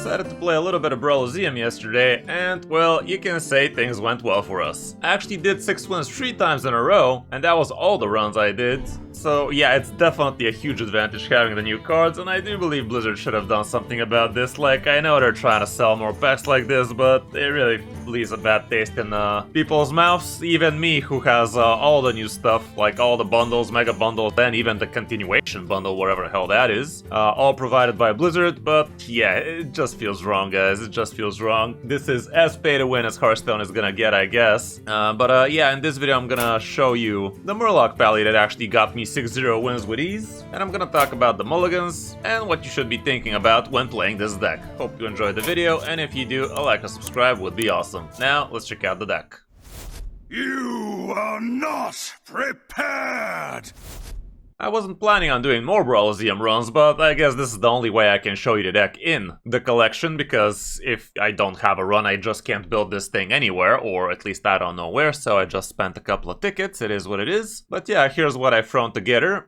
decided to play a little bit of Brawliseum yesterday, and, well, you can say things went well for us. I actually did 6 wins 3 times in a row, and that was all the runs I did. So yeah, it's definitely a huge advantage having the new cards, and I do believe Blizzard should have done something about this. Like, I know they're trying to sell more packs like this, but it really leaves a bad taste in people's mouths. Even me, who has all the new stuff, like all the bundles, mega bundles, and even the continuation bundle, whatever the hell that is, all provided by Blizzard. But yeah, it just feels wrong, guys. It just feels wrong. This is as pay to win as Hearthstone is gonna get, I guess. But yeah, in this video I'm gonna show you the Murloc Paladin that actually got me 6-0 wins with ease, and I'm gonna talk about the mulligans and what you should be thinking about when playing this deck. Hope you enjoyed the video, and if you do, a like and subscribe would be awesome. Now, let's check out the deck. You are not prepared! I wasn't planning on doing more Brawliseum runs, but I guess this is the only way I can show you the deck in the collection, because if I don't have a run, I just can't build this thing anywhere, or at least I don't know where, so I just spent a couple of tickets, it is what it is. But yeah, here's what I've thrown together.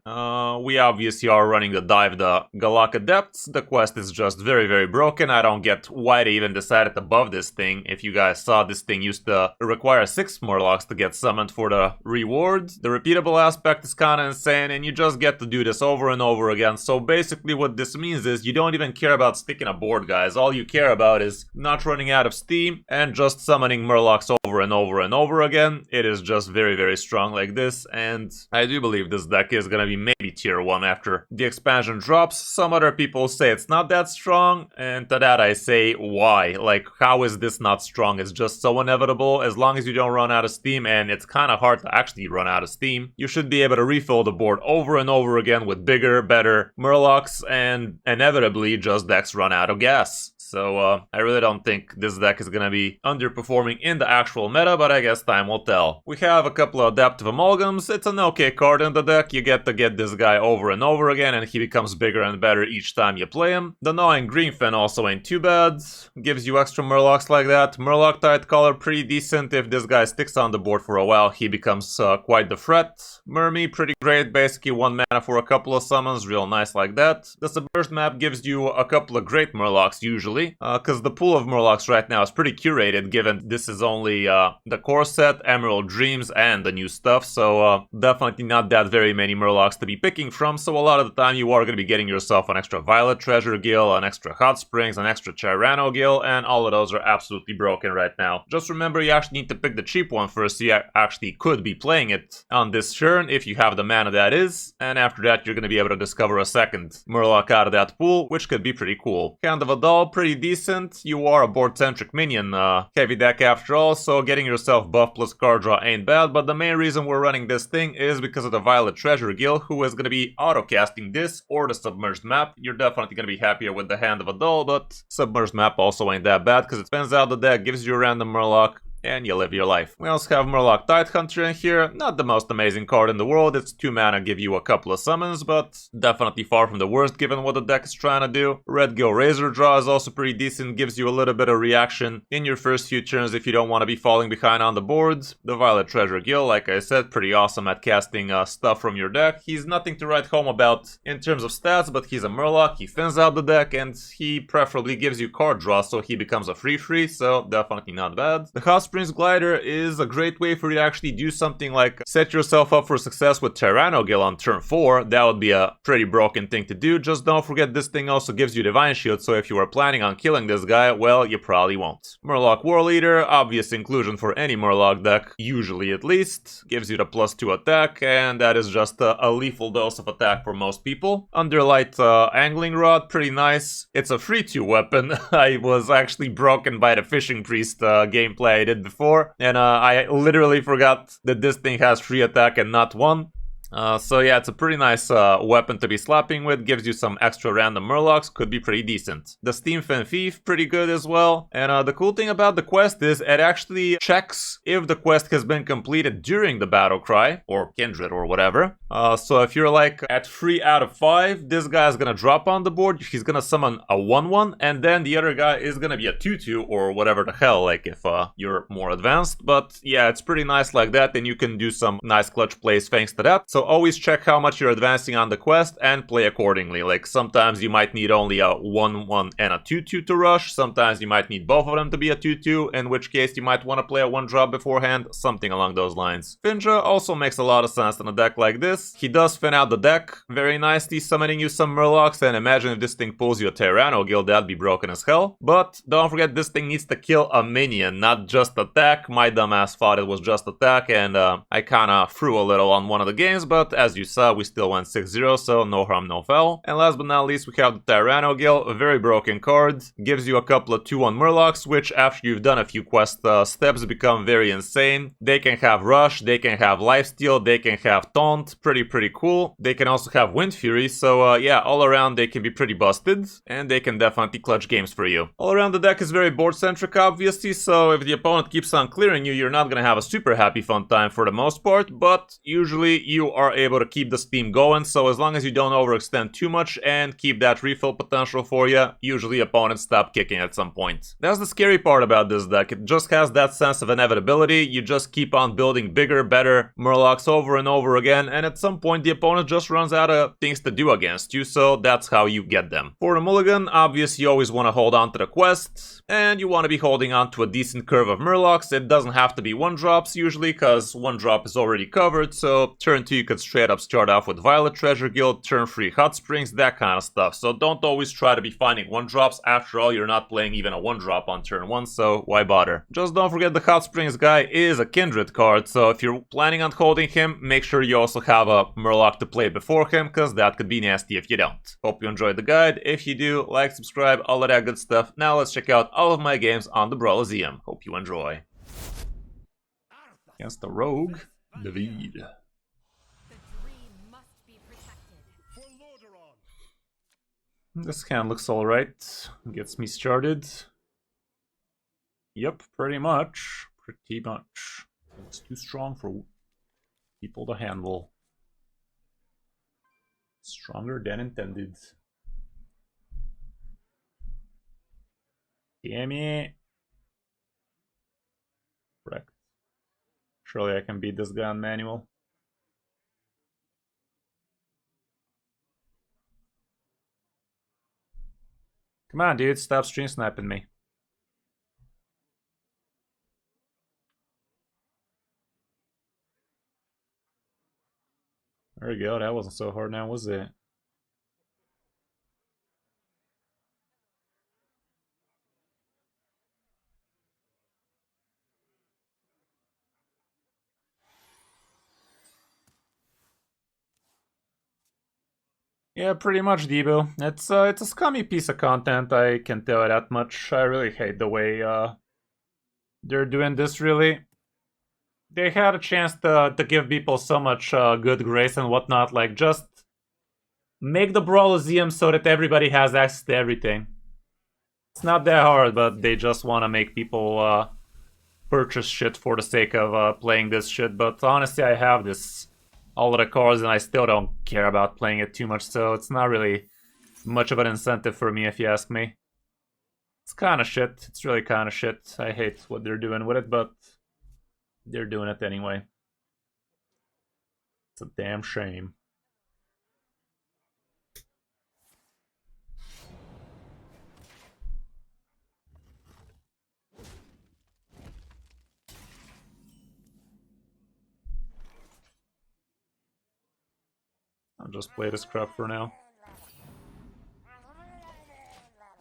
We obviously are running the Dive the Galaka Depths. The quest is just very, very broken. I don't get why they even decided to buff this thing. If you guys saw, this thing used to require 6 Murlocs to get summoned for the reward. The repeatable aspect is kinda insane, and you just get to do this over and over again. So basically what this means is you don't even care about sticking a board, guys. All you care about is not running out of steam and just summoning Murlocs over and over and over again. It is just very, very strong like this, and I do believe this deck is gonna be maybe tier 1 after the expansion drops. Some other people say it's not that strong, and to that I say, why? Like, how is this not strong? It's just so inevitable. As long as you don't run out of steam, and it's kind of hard to actually run out of steam, you should be able to refill the board over and over again with bigger, better Murlocs, and inevitably just decks run out of gas. So I really don't think this deck is gonna be underperforming in the actual meta, but I guess time will tell. We have a couple of Adaptive Amalgams. It's an okay card in the deck. You get to get this guy over and over again, and he becomes bigger and better each time you play him. The Gnawing Greenfin also ain't too bad. Gives you extra Murlocs like that. Murloc Tide Collar, pretty decent. If this guy sticks on the board for a while, he becomes quite the threat. Mermy, pretty great. Basically 1 mana for a couple of summons. Real nice like that. The Submerged map gives you a couple of great Murlocs usually. Because the pool of Murlocs right now is pretty curated, given this is only the core set, Emerald Dreams, and the new stuff, so definitely not that very many Murlocs to be picking from, so a lot of the time you are going to be getting yourself an extra Violet Treasure Gill, an extra Hot Springs, an extra Tyranno Gill, and all of those are absolutely broken right now. Just remember, you actually need to pick the cheap one first, so you actually could be playing it on this turn, if you have the mana that is, and after that you're going to be able to discover a second Murloc out of that pool, which could be pretty cool. Hand of a Doll, pretty decent. You are a board-centric minion heavy deck after all, so getting yourself buff plus card draw ain't bad, but the main reason we're running this thing is because of the Violet Treasure Gill, who is going to be auto-casting this or the Submerged map. You're definitely going to be happier with the Hand of a Doll, but Submerged map also ain't that bad, because it spins out the deck, gives you a random Murloc, and you live your life. We also have Murloc Tidehunter in here. Not the most amazing card in the world. It's 2 mana, give you a couple of summons, but definitely far from the worst given what the deck is trying to do. Red Gill Razor Draw is also pretty decent. Gives you a little bit of reaction in your first few turns if you don't want to be falling behind on the board. The Violet Treasure Gill, like I said, pretty awesome at casting stuff from your deck. He's nothing to write home about in terms of stats, but he's a Murloc. He thins out the deck, and he preferably gives you card draw, so he becomes a 3/3, so definitely not bad. The Hot Springs Glider is a great way for you to actually do something like set yourself up for success with Tyranno Gill on turn 4. That would be a pretty broken thing to do. Just don't forget this thing also gives you Divine Shield, so if you are planning on killing this guy, well, you probably won't. Murloc War Leader, obvious inclusion for any Murloc deck, usually at least. Gives you the +2 attack, and that is just a lethal dose of attack for most people. Underlight Angling Rod, pretty nice. It's a 3/2 weapon. I was actually broken by the Fishing Priest gameplay I did before. And I literally forgot that this thing has 3 attack and not 1. So yeah, it's a pretty nice weapon to be slapping with, gives you some extra random Murlocs, could be pretty decent. The Steamfin Thief, pretty good as well. And the cool thing about the quest is it actually checks if the quest has been completed during the battle cry, or Kindred or whatever. So if you're like at 3 out of 5, this guy is gonna drop on the board, he's gonna summon a 1/1, and then the other guy is gonna be a 2/2 or whatever the hell, like if you're more advanced. But yeah, it's pretty nice like that, and you can do some nice clutch plays thanks to that. So so always check how much you're advancing on the quest and play accordingly. Like, sometimes you might need only a 1-1 and a 2-2 to rush, sometimes you might need both of them to be a 2-2, in which case you might want to play a 1-drop beforehand, something along those lines. Finja also makes a lot of sense in a deck like this. He does fin out the deck very nicely, summoning you some Murlocs, and imagine if this thing pulls you a Tyranno Guild, that'd be broken as hell. But don't forget, this thing needs to kill a minion, not just attack. My dumbass thought it was just attack, and I kinda threw a little on one of the games, but as you saw, we still went 6-0, so no harm, no foul. And last but not least, we have the Tyranno Guild, a very broken card. Gives you a couple of 2-1 Murlocs, which after you've done a few quest steps become very insane. They can have Rush, they can have Lifesteal, they can have Taunt, pretty cool. They can also have Wind Fury, so yeah, all around they can be pretty busted, and they can definitely clutch games for you. All around the deck is very board-centric, obviously, so if the opponent keeps on clearing you, you're not gonna have a super happy fun time for the most part, but usually you are able to keep the steam going, so as long as you don't overextend too much and keep that refill potential for you, usually opponents stop kicking at some point. That's the scary part about this deck. It just has that sense of inevitability. You just keep on building bigger, better Murlocs over and over again, and at some point the opponent just runs out of things to do against you, so that's how you get them. For the mulligan, obviously you always want to hold on to the quest, and you want to be holding on to a decent curve of Murlocs. It doesn't have to be 1-drops usually, because 1-drop is already covered, so turn 2 you could straight up start off with Violet Treasure Guild, turn 3 Hot Springs, that kind of stuff. So don't always try to be finding 1-drops. After all, you're not playing even a 1-drop on turn 1, so why bother? Just don't forget the Hot Springs guy is a Kindred card, so if you're planning on holding him, make sure you also have a Murloc to play before him, because that could be nasty if you don't. Hope you enjoyed the guide. If you do, like, subscribe, all of that good stuff. Now let's check out all of my games on the Brawliseum. Hope you enjoy. Against the Rogue, David. This hand looks alright. Gets me started. Yep, pretty much. Pretty much. It's too strong for people to handle. Stronger than intended. Damn it. Correct. Surely I can beat this guy on manual. Come on, dude, stop stream sniping me. There we go, that wasn't so hard now, was it? Yeah, pretty much, Debo. It's a scummy piece of content, I can tell you that much. I really hate the way they're doing this, really. They had a chance to give people so much good grace and whatnot, like, just make the Brawliseum so that everybody has access to everything. It's not that hard, but they just want to make people purchase shit for the sake of playing this shit. But honestly, I have all of the cards and I still don't care about playing it too much, so it's not really much of an incentive for me, if you ask me. It's kind of shit. It's really kind of shit. I hate what they're doing with it, but they're doing it anyway. It's a damn shame. I'll just play this crap for now.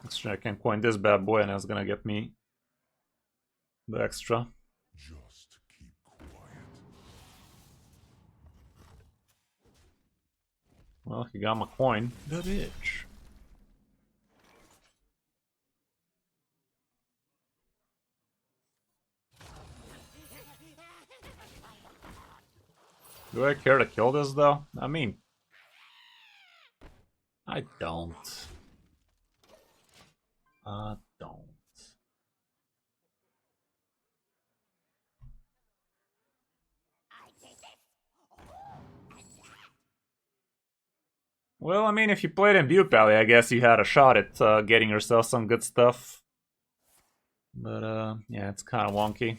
Actually, I can coin this bad boy and that's gonna get me the extra. Just keep quiet. Well, he got my coin. The bitch. Do I care to kill this though? I mean, I don't. Don't. Well, I mean, if you played in UNBEATABLE, I guess you had a shot at getting yourself some good stuff. But, yeah, it's kind of wonky.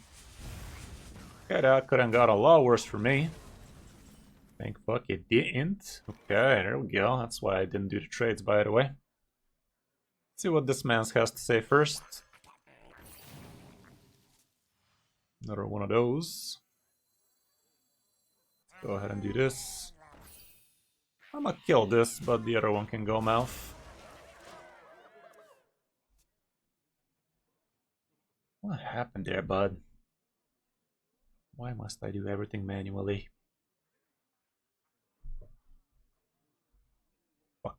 Okay, that could have got a lot worse for me. Thank fuck it didn't. Okay, there we go. That's why I didn't do the trades, by the way. Let's see what this man has to say first. Another one of those. Let's go ahead and do this. I'm gonna kill this, but the other one can go mouth. What happened there, bud? Why must I do everything manually? Fuck.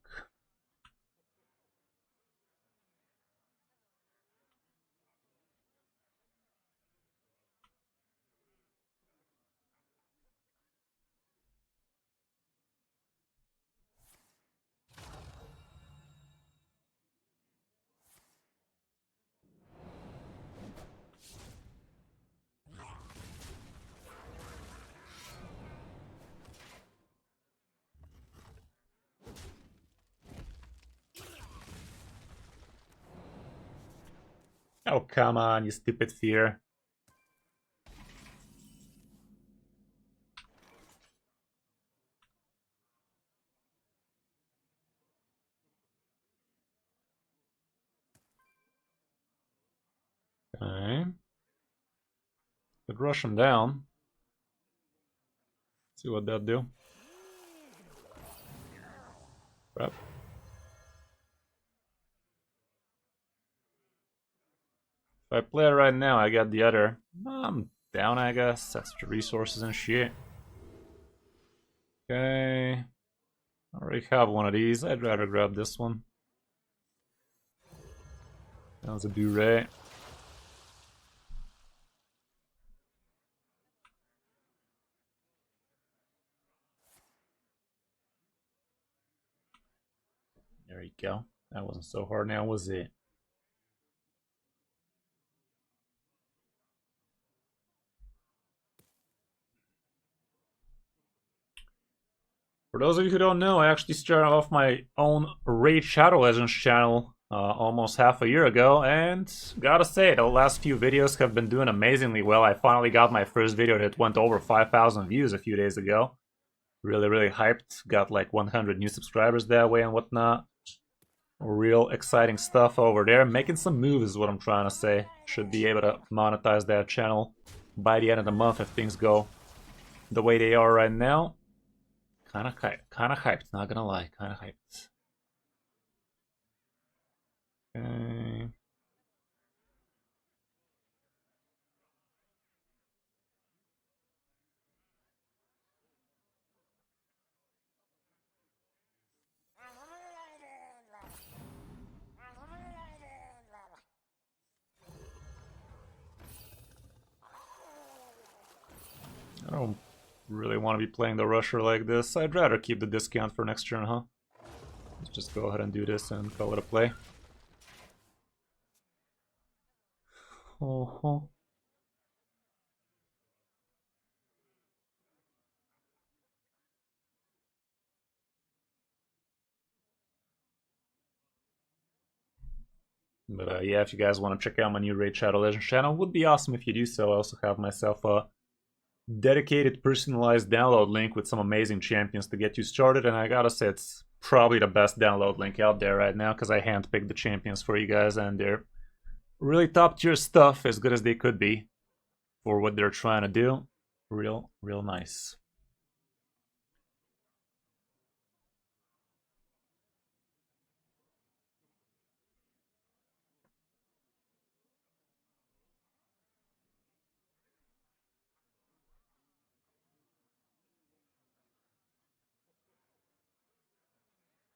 Oh, come on, you stupid fear. Okay. Could rush him down. See what that do. Crap. If I play it right now, I got the other. I'm down, I guess. Extra resources and shit. Okay. I already have one of these. I'd rather grab this one. That was a do-ray. There you go. That wasn't so hard now, was it? For those of you who don't know, I actually started off my own Raid Shadow Legends channel almost half a year ago, and gotta say, the last few videos have been doing amazingly well. I finally got my first video that went over 5,000 views a few days ago. Really hyped. Got like 100 new subscribers that way and whatnot. Real exciting stuff over there. Making some moves is what I'm trying to say. Should be able to monetize that channel by the end of the month if things go the way they are right now. Kinda hyped, not gonna lie, kinda hyped. Okay. I don't really want to be playing the rusher like this. I'd rather keep the discount for next turn, huh? Let's just go ahead and do this and call it a play. Oh. But yeah, if you guys want to check out my new Raid Shadow Legends channel, would be awesome if you do so. I also have myself a dedicated personalized download link with some amazing champions to get you started, and I gotta say it's probably the best download link out there right now because I handpicked the champions for you guys, and they're really top tier stuff, as good as they could be for what they're trying to do. Real nice.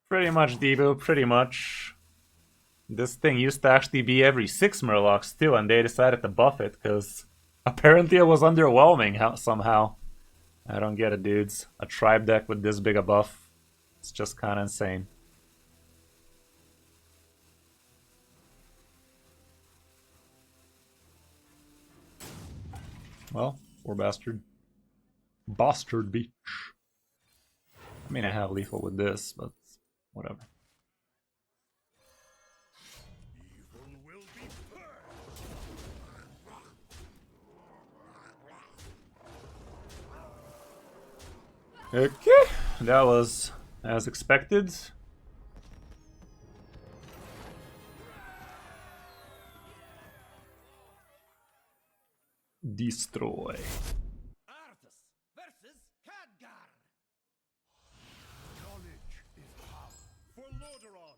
Pretty much, Devo, pretty much. This thing used to actually be every 6 Murlocs too, and they decided to buff it, because apparently it was underwhelming somehow. I don't get it, dudes. A tribe deck with this big a buff. It's just kinda insane. Well, poor bastard. Bastard beach. I mean, I have lethal with this, but whatever. Okay, that was as expected. Destroy. Arthas versus Khadgar. Knowledge is power. For Lordaeron.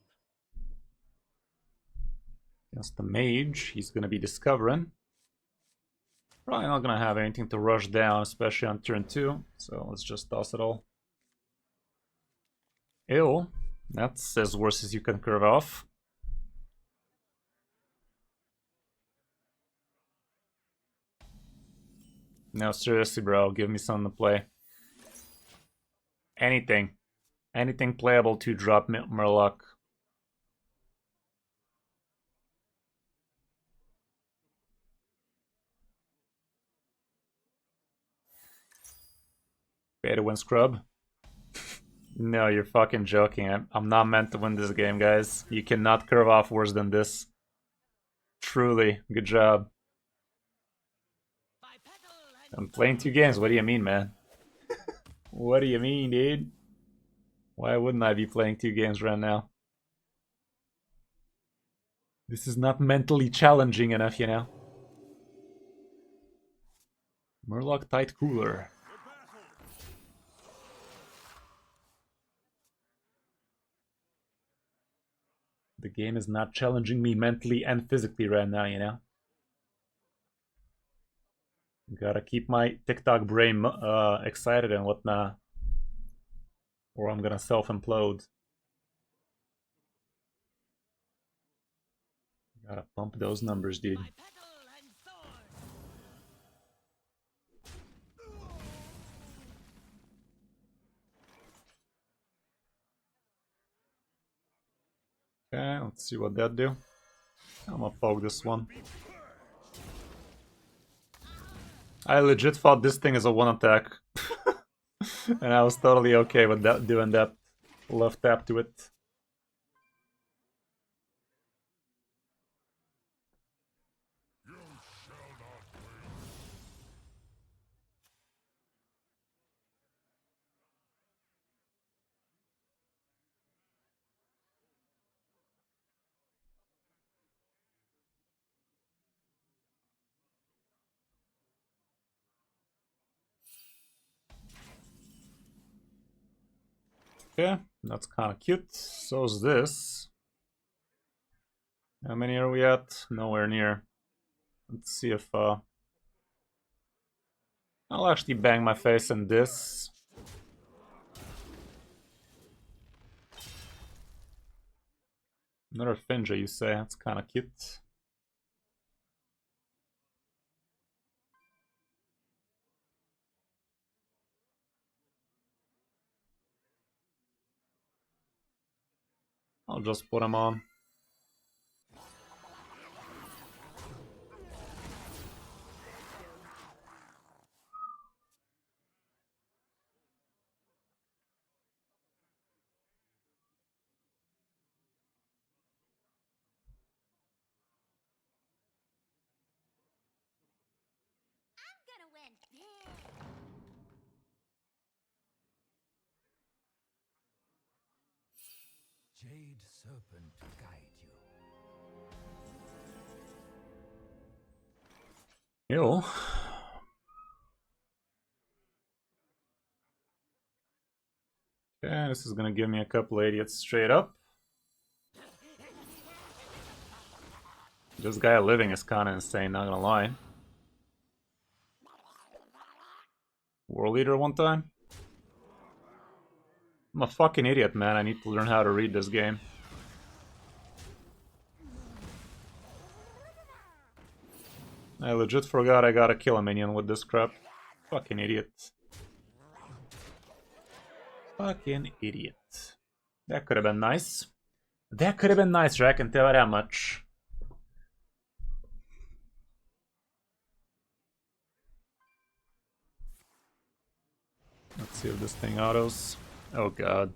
Against the mage, he's gonna be discovering. Probably not gonna have anything to rush down, especially on turn 2. So let's just toss it all. Ew. That's as worse as you can curve off. No, seriously, bro. Give me something to play. Anything. Anything playable to drop Murloc. Pay to win scrub. No, you're fucking joking. I'm not meant to win this game, guys. You cannot curve off worse than this. Truly, good job. I'm playing 2 games. What do you mean, man? What do you mean, dude? Why wouldn't I be playing 2 games right now? This is not mentally challenging enough, you know? Murloc Tight Cooler. The game is not challenging me mentally and physically right now, you know? Gotta keep my TikTok brain excited and whatnot. Or I'm gonna self-implode. Gotta pump those numbers, dude. Okay, let's see what that do. I'm gonna poke this one. I legit thought this thing is a 1 attack. And I was totally okay with that, doing that left tap to it. Okay, that's kind of cute. So's this. How many are we at? Nowhere near. Let's see if I'll actually bang my face in this. Another Finja, you say? That's kind of cute. I'll just put him on. Gonna win big. Jade Serpent to guide you. Ew. Okay, this is gonna give me a couple idiots straight up. This guy living is kinda insane, not gonna lie. World Leader one time? I'm a fucking idiot, man. I need to learn how to read this game. I legit forgot I gotta kill a minion with this crap. Fucking idiot. Fucking idiot. That could have been nice. That could have been nicer, I can tell you that much. Let's see if this thing autos. Oh god.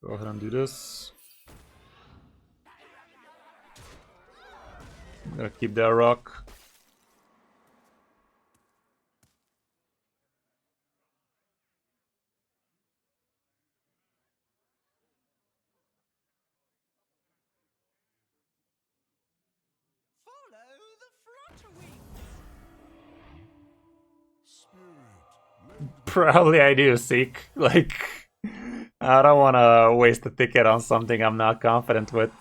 Go ahead and do this. I'm gonna keep that rock. Follow the flutter wings. Spirit, Probably I do, Seek. Like, I don't want to waste a ticket on something I'm not confident with.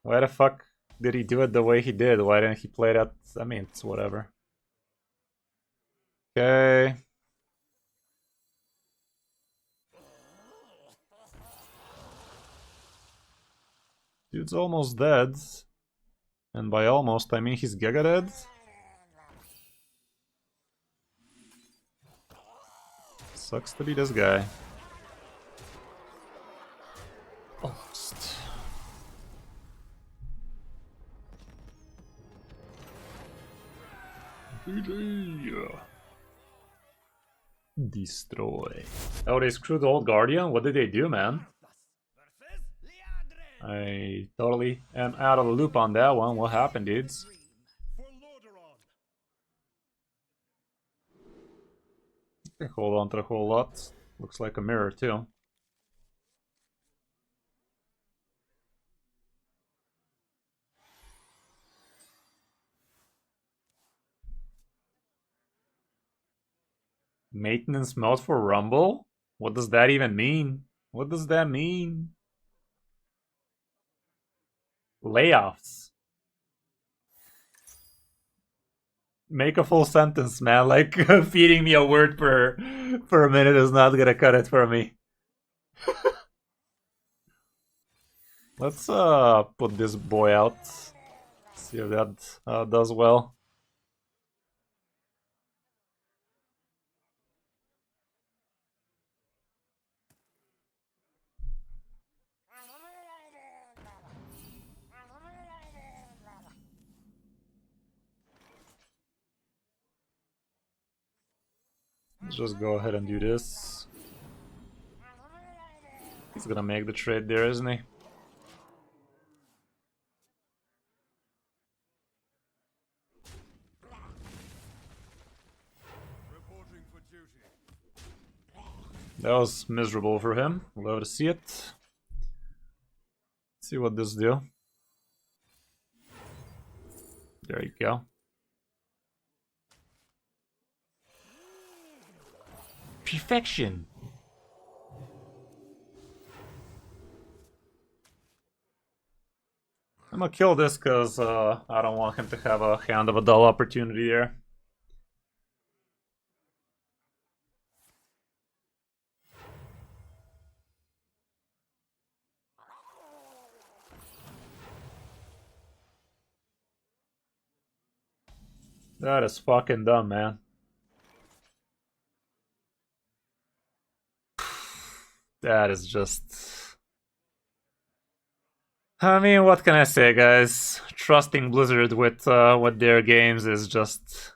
Why the fuck did he do it the way he did? Why didn't he play that? I mean, it's whatever. Okay. Dude's almost dead. And by almost, I mean he's giga dead. Sucks to be this guy. Almost. GG. Destroy. Oh, they screwed the old Guardian? What did they do, man? Versus Liadrin. I totally am out of the loop on that one. What happened, dudes? For Lordaeron. Okay, hold on to the whole lot. Looks like a mirror, too. Maintenance mode for Rumble? What does that even mean? What does that mean? Layoffs. Make a full sentence, man. Like, feeding me a word per minute is not gonna cut it for me. Let's put this boy out. See if that does well. Let's just go ahead and do this. He's gonna make the trade there, isn't he? reporting for duty. That was miserable for him. Love to see it. Let's see what this do. There you go. Perfection. I'm gonna kill this because I don't want him to have a hand of a dull opportunity there. That is fucking dumb, man. That is just... I mean, what can I say, guys? Trusting Blizzard with their games is just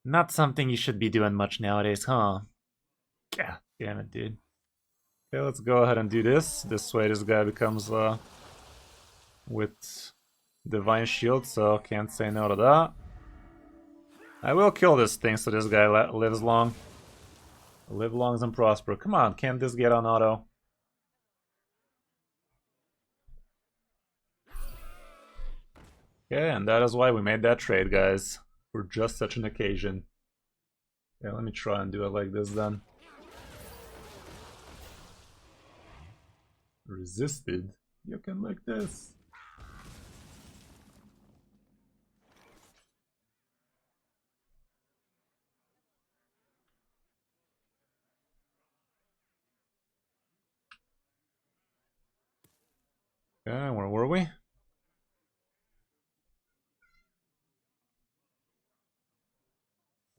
not something you should be doing much nowadays, huh? God damn it, dude. Okay, let's go ahead and do this. This way this guy becomes with Divine Shield, so can't say no to that. I will kill this thing so this guy lives long. Live long and prosper. Come on, can't this get on auto? Okay, and that is why we made that trade, guys. For just such an occasion. Yeah, let me try and do it like this then. Resisted? You can like this. Okay, where were we?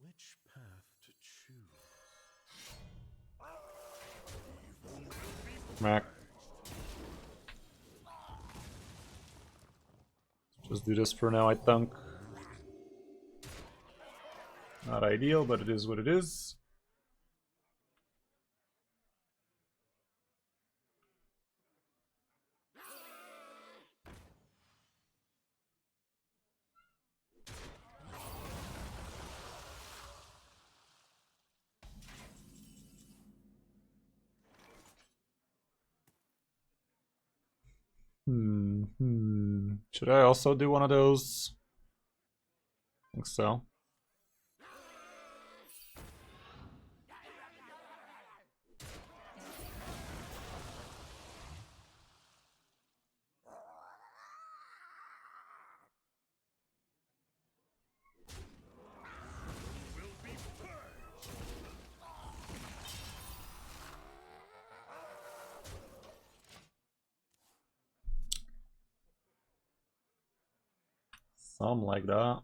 Which path to choose? Mac. Just do this for now, I think. Not ideal, but it is what it is. Should I also do one of those? I think so. Something like that.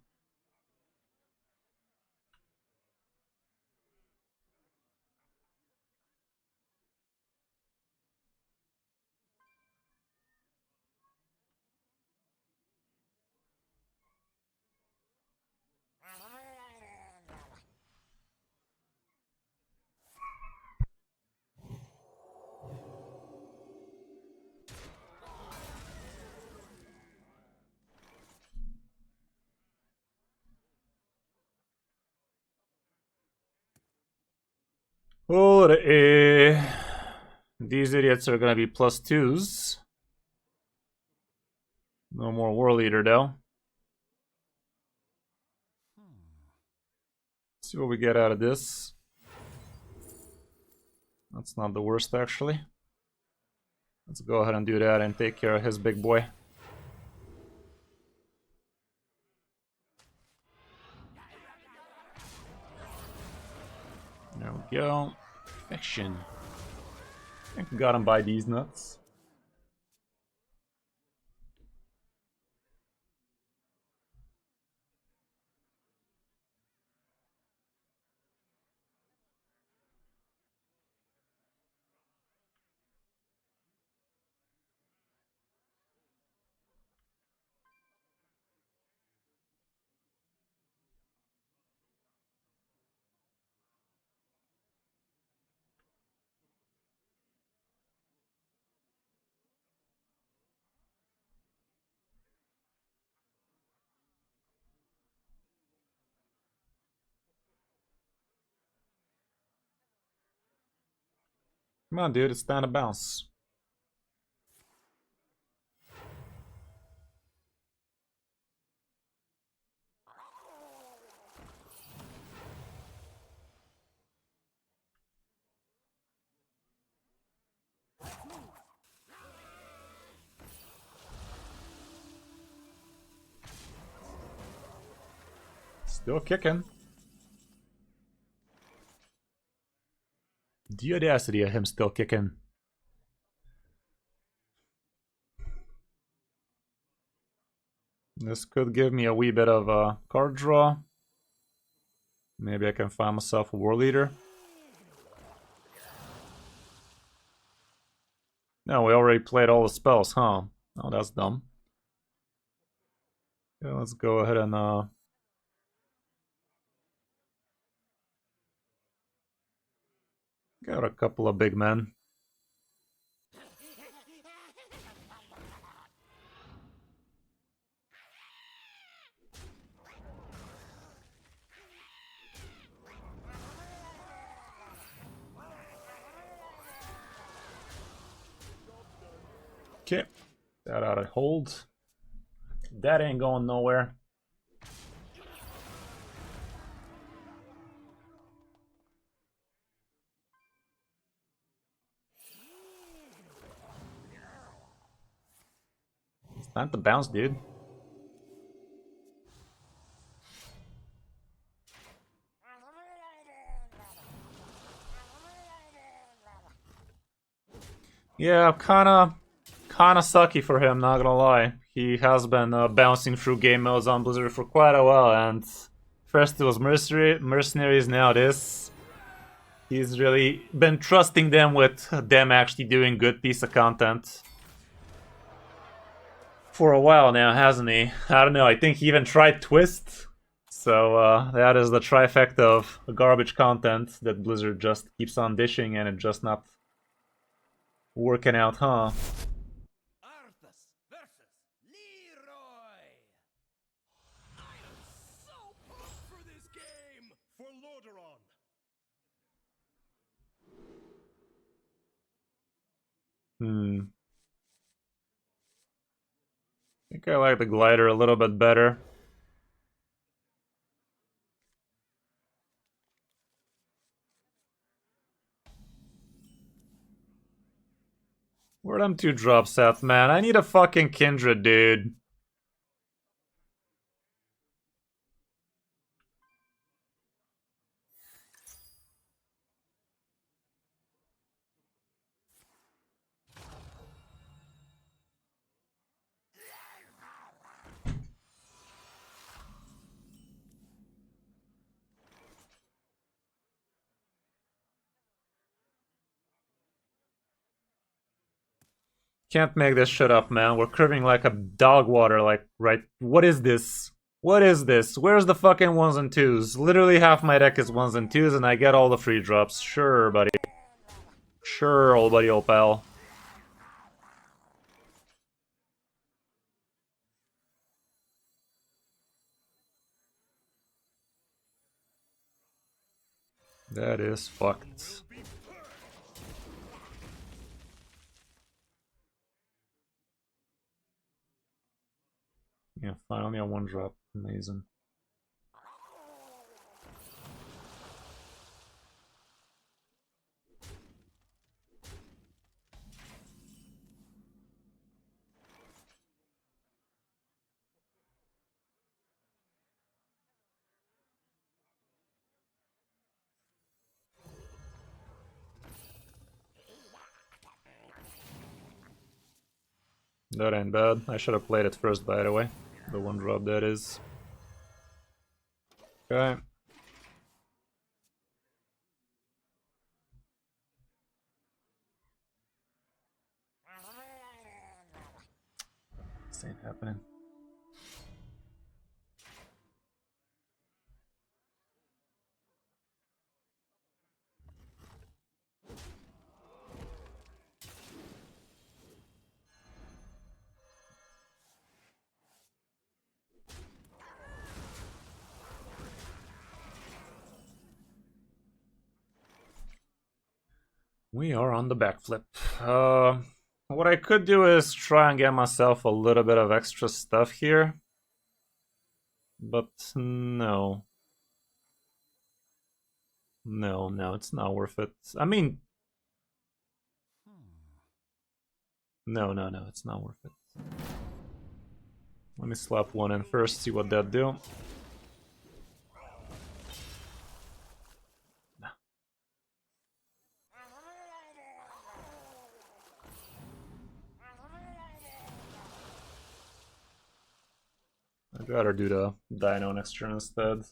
Alrighty. These idiots are gonna be +2s. No more War Leader though. See what we get out of this. That's not the worst actually. Let's go ahead and do that and take care of his big boy. There we go. Perfection. I think we got him by these nuts. Come on, dude, it's time to bounce. Still kicking. The audacity of him still kicking. This could give me a wee bit of a card draw. Maybe I can find myself a War Leader. No, we already played all the spells, huh? Oh, that's dumb. Yeah, let's go ahead and got a couple of big men. Okay, that ought to hold. That ain't going nowhere. It's time to bounce, dude. Yeah, kinda sucky for him, not gonna lie. He has been bouncing through game modes on Blizzard for quite a while, and first it was mercenaries, now this. He's really been trusting them with them actually doing good piece of content for a while now, hasn't he? I don't know, I think he even tried Twist. So that is the trifecta of garbage content that Blizzard just keeps on dishing, and it just not working out, huh? Arthas versus Leroy. I am so pumped for this game. For Lordaeron. think I like the glider a little bit better. Where them 2 drops at, man? I need a fucking Kindred, dude. Can't make this shit up, man. We're curving like a dog water, like, right? What is this? What is this? Where's the fucking 1s and 2s? Literally half my deck is 1s and 2s and I get all the free drops. Sure, buddy. Sure, old buddy, old pal. That is fucked. Yeah, finally a 1 drop. Amazing. That ain't bad. I should have played it first, by the way. The 1 drop that is. Okay. This ain't happening. We are on the backflip. What I could do is try and get myself a little bit of extra stuff here. But no. No, it's not worth it. I mean... No, it's not worth it. Let me slap 1 in first, see what that do. I'd rather do the Dino next turn instead.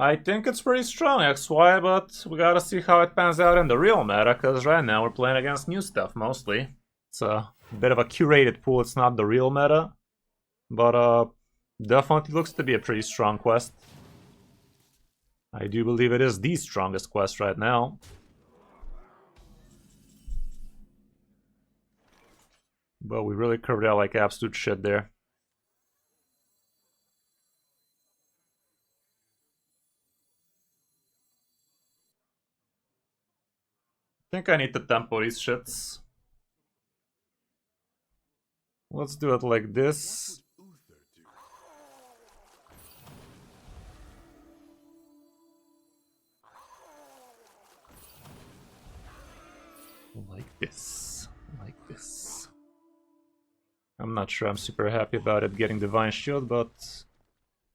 I think it's pretty strong XY, but we gotta see how it pans out in the real meta, because right now we're playing against new stuff mostly. It's a bit of a curated pool, it's not the real meta. But definitely looks to be a pretty strong quest. I do believe it is the strongest quest right now. But we really curved out like absolute shit there. I think I need to tempo these shits. Let's do it like this. Like this. Like this. I'm not sure I'm super happy about it getting Divine Shield, but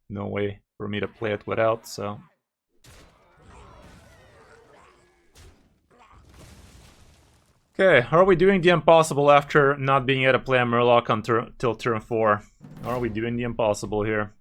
no way for me to play it without, so... Okay, are we doing the impossible after not being able to play a Murloc until turn 4? Are we doing the impossible here?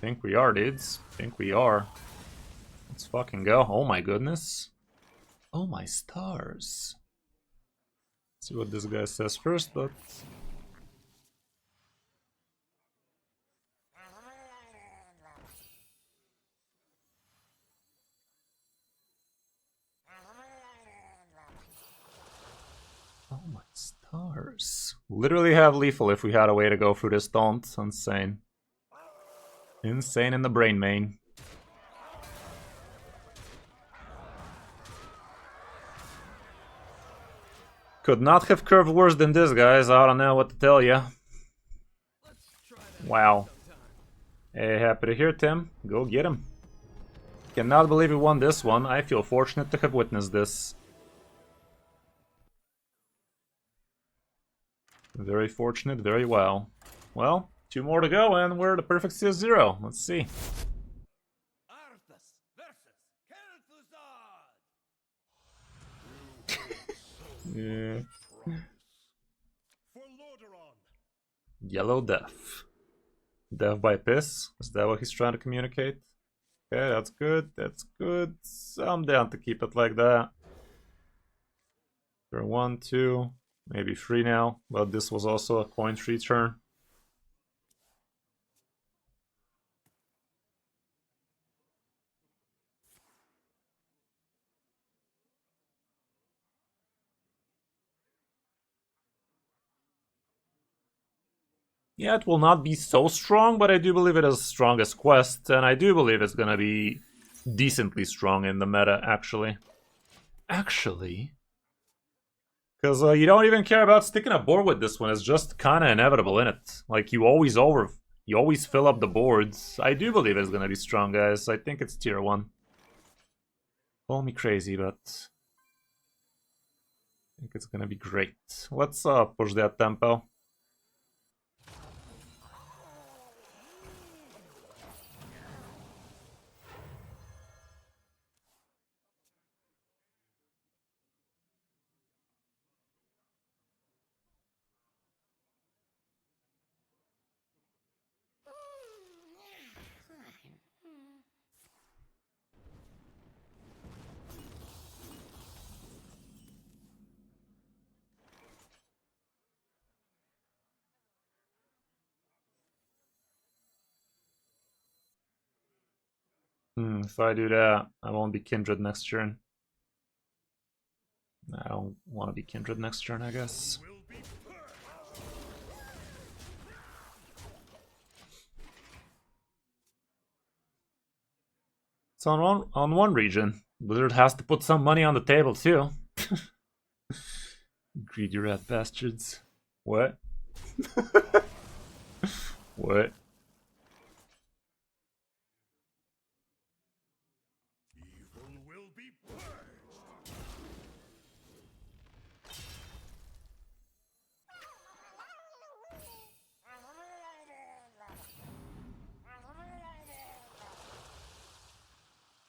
Think we are, dudes. Think we are. Let's fucking go. Oh my goodness. Oh my stars. Let's see what this guy says first, but... Oh my stars. Literally have lethal if we had a way to go through this taunt. Insane. Insane in the brain main. Could not have curved worse than this, guys. I don't know what to tell you. Wow. Hey, happy to hear, Tim. Go get him. Cannot believe we won this one. I feel fortunate to have witnessed this. Very fortunate, very well. Well, 2 more to go and we're the perfect CS0. Let's see. Arthas versus Kel'Thuzad. Yeah. For Lordaeron. Yellow Death. Death by piss? Is that what he's trying to communicate? Okay, that's good, that's good. I'm down to keep it like that. Turn 1, 2, maybe 3 now, but this was also a coin 3 turn. Yeah, it will not be so strong, but I do believe it is as strong as Quest, and I do believe it's gonna be decently strong in the meta, actually. Because you don't even care about sticking a board with this one, it's just kinda inevitable, innit? Like, you always fill up the boards. I do believe it's gonna be strong, guys. I think it's tier 1. Call me crazy, but... I think it's gonna be great. Let's push that tempo. If I do that, I won't be Kindred next turn. I don't want to be Kindred next turn, I guess. It's on one region. Blizzard has to put some money on the table too. Greedy rat bastards. What? What? Evil will be purged.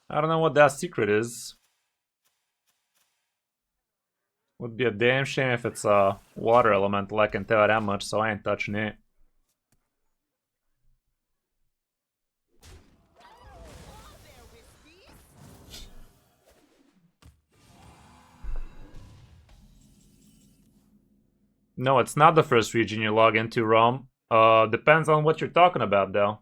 I don't know what that secret is. Would be a damn shame if it's a water elemental, I can tell you that much, so I ain't touching it. No, it's not the first region you log into, Rom. Depends on what you're talking about, though.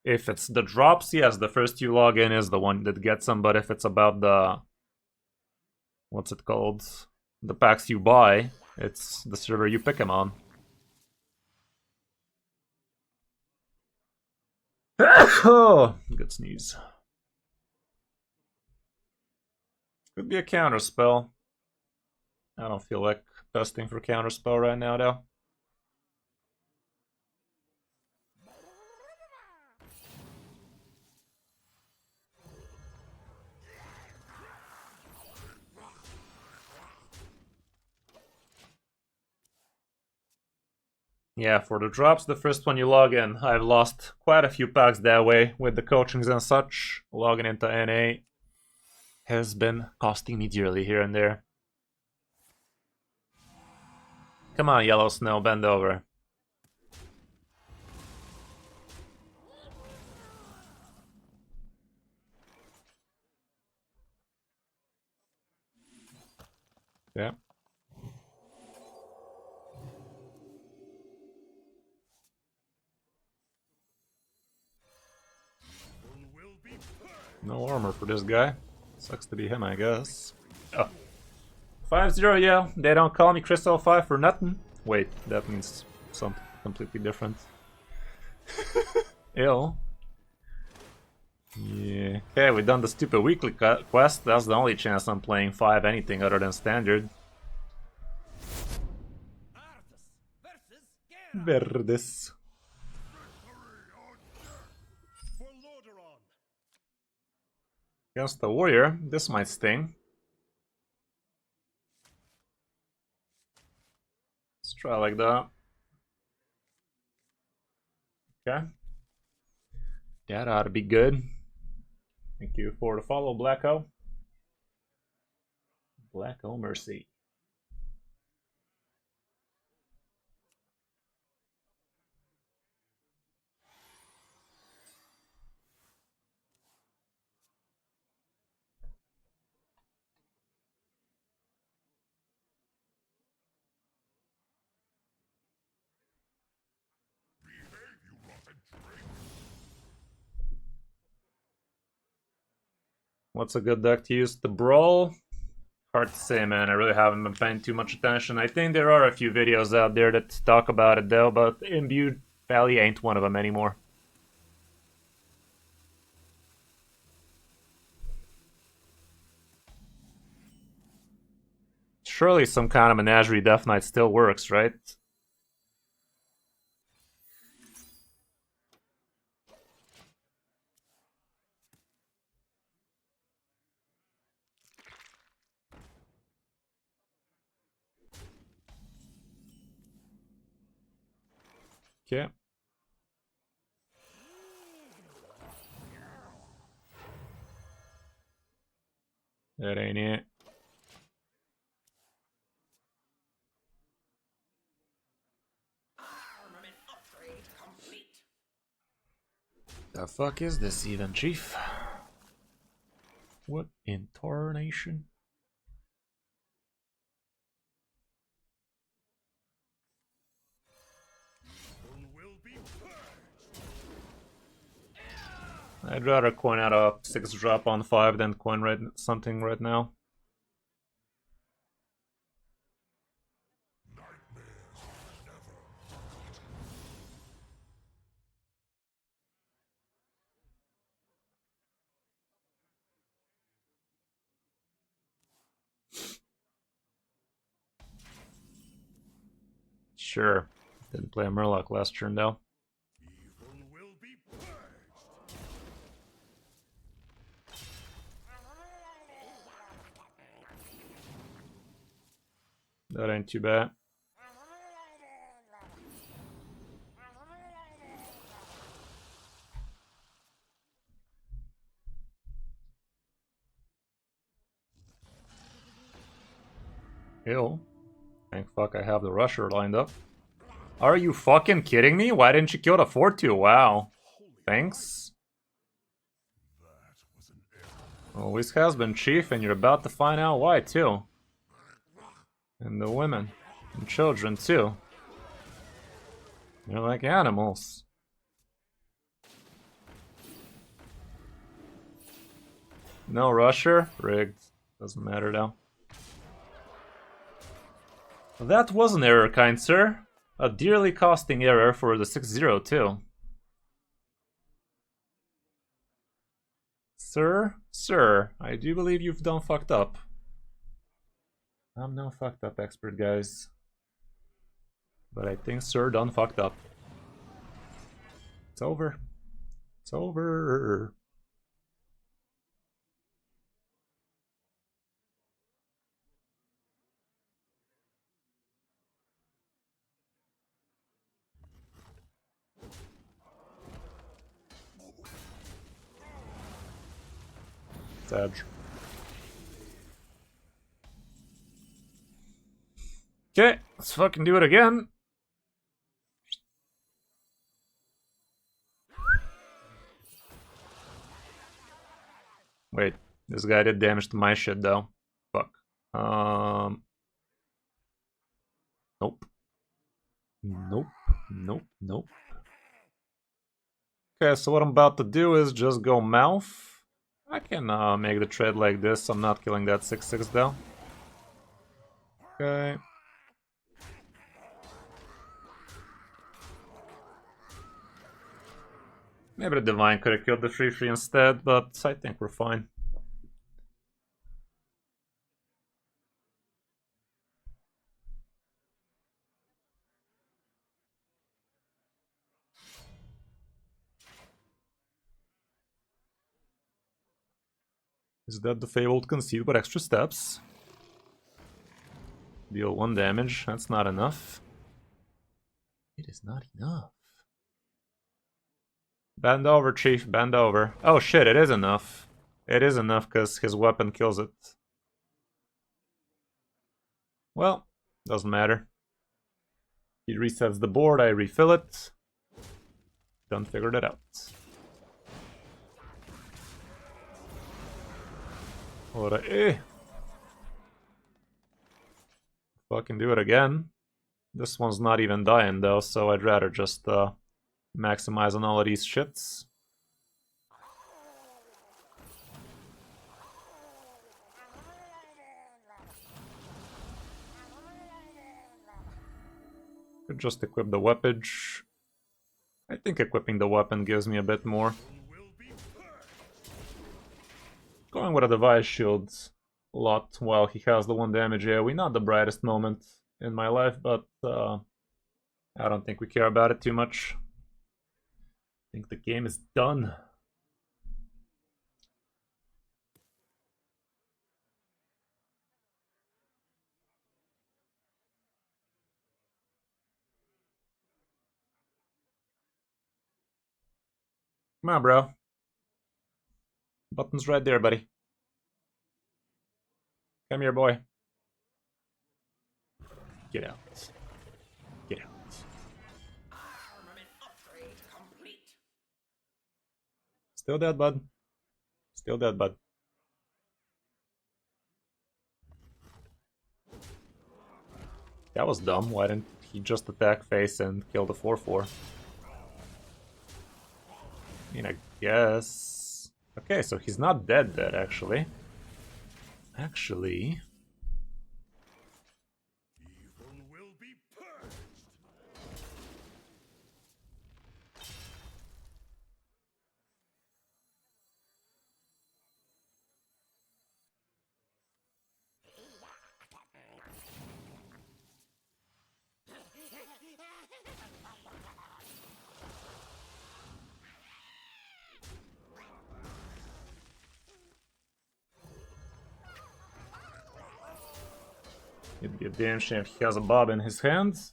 If it's the drops, yes, the first you log in is the one that gets them, but if it's about the... What's it called? The packs you buy, it's the server you pick them on. Oh, good sneeze. Could be a counter spell. I don't feel like testing for counter spell right now, though. Yeah, for the drops, the first one you log in. I've lost quite a few packs that way with the coachings and such. Logging into NA has been costing me dearly here and there. Come on, Yellow Snow, bend over. Yeah. Will be purged. No armor for this guy. Sucks to be him, I guess. Oh. 5-0, yeah. They don't call me Crystal 5 for nothing. Wait, that means something completely different. Ill. Yeah. Okay, we done the stupid weekly quest. That's the only chance I'm playing 5 anything other than standard. Verdes. For Lordaeron. Against the warrior, this might sting. Let's try like that. Okay. That ought to be good. Thank you for the follow, Blacko. Blacko Mercy. What's a good deck to use to brawl? Hard to say, man. I really haven't been paying too much attention. I think there are a few videos out there that talk about it though, but Imbued Valley ain't one of them anymore. Surely some kind of Menagerie Death Knight still works, right? Okay. That ain't it. Armament upgrade complete. The fuck is this even, Chief? What in tarnation? Will be purged. I'd rather coin out a 6 drop on 5 than coin something right now. Sure. Didn't play a Murloc last turn though. Evil will be purged. That ain't too bad. Ew. Thank fuck I have the Rusher lined up. Are you fucking kidding me? Why didn't you kill the 4-2? Wow. Thanks. That was an error. Always has been, Chief, and you're about to find out why, too. And the women. And children, too. They're like animals. No Rusher? Rigged. Doesn't matter, though. That was an error, kind sir. A dearly costing error for the 6-0, too. Sir, I do believe you've done fucked up. I'm no fucked up expert, guys. But I think sir done fucked up. It's over. It's over. Edge. Okay, let's fucking do it again. Wait, this guy did damage to my shit though. Fuck. Nope, nope. Okay, so what I'm about to do is just go mouth. I can make the trade like this. I'm not killing that 6/6 though. Okay. Maybe the Divine could have killed the 3/3 instead, but I think we're fine. Is that the Fabled Conceit with extra steps? Deal 1 damage, that's not enough. It is not enough. Bend over, Chief, bend over. Oh shit, it is enough. It is enough because his weapon kills it. Well, doesn't matter. He resets the board, I refill it. Done figured it out. Fucking do it again. This one's not even dying though, so I'd rather just maximize on all of these shits. Could just equip the weapage. I think equipping the weapon gives me a bit more. Going with a device shield a lot while he has the 1 damage AoE. Not the brightest moment in my life, but I don't think we care about it too much. I think the game is done. Come on, bro. Button's right there, buddy. Come here, boy. Get out. Get out. Armament upgrade complete. Still dead, bud. Still dead, bud. That was dumb. Why didn't he just attack face and kill the 4/4? I mean, I guess... Okay, so he's not dead, actually. Actually... Evil will be purged. It'd be a damn shame if he has a bob in his hands.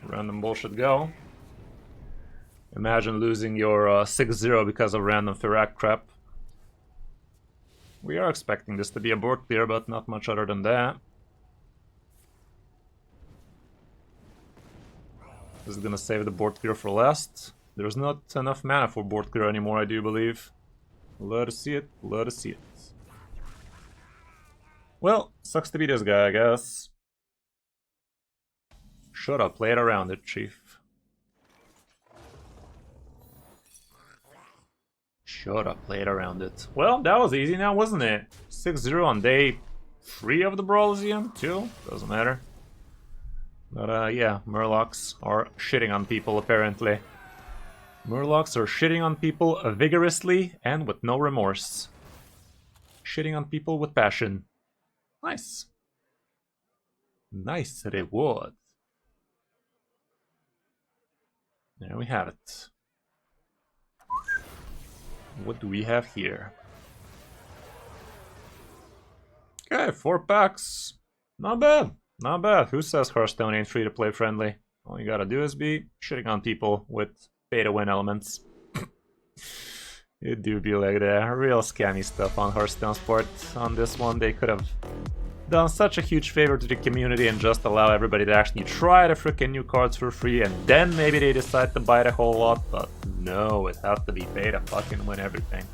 Random bullshit go. Imagine losing your 6-0 because of random Firak crap. We are expecting this to be a board clear, but not much other than that. This is gonna save the board clear for last. There's not enough mana for board clear anymore, I do believe. Love to see it, love to see it. Well, sucks to be this guy, I guess. Shoulda played around it, Chief. Shoulda played around it. Well, that was easy now, wasn't it? 6-0 on day 3 of the Brawliseum, too? Doesn't matter. But yeah, Murlocs are shitting on people, apparently. Murlocs are shitting on people vigorously and with no remorse. Shitting on people with passion. Nice. Nice reward. There we have it. What do we have here? Okay, 4 packs. Not bad. Not bad. Who says Hearthstone ain't free to play friendly? All you gotta do is be shitting on people with pay to win elements. It do be like that. Real scammy stuff on Hearthstone Sport. On this one, they could have done such a huge favor to the community and just allow everybody to actually try the freaking new cards for free, and then maybe they decide to buy the whole lot, but no, it has to be pay to fucking win everything.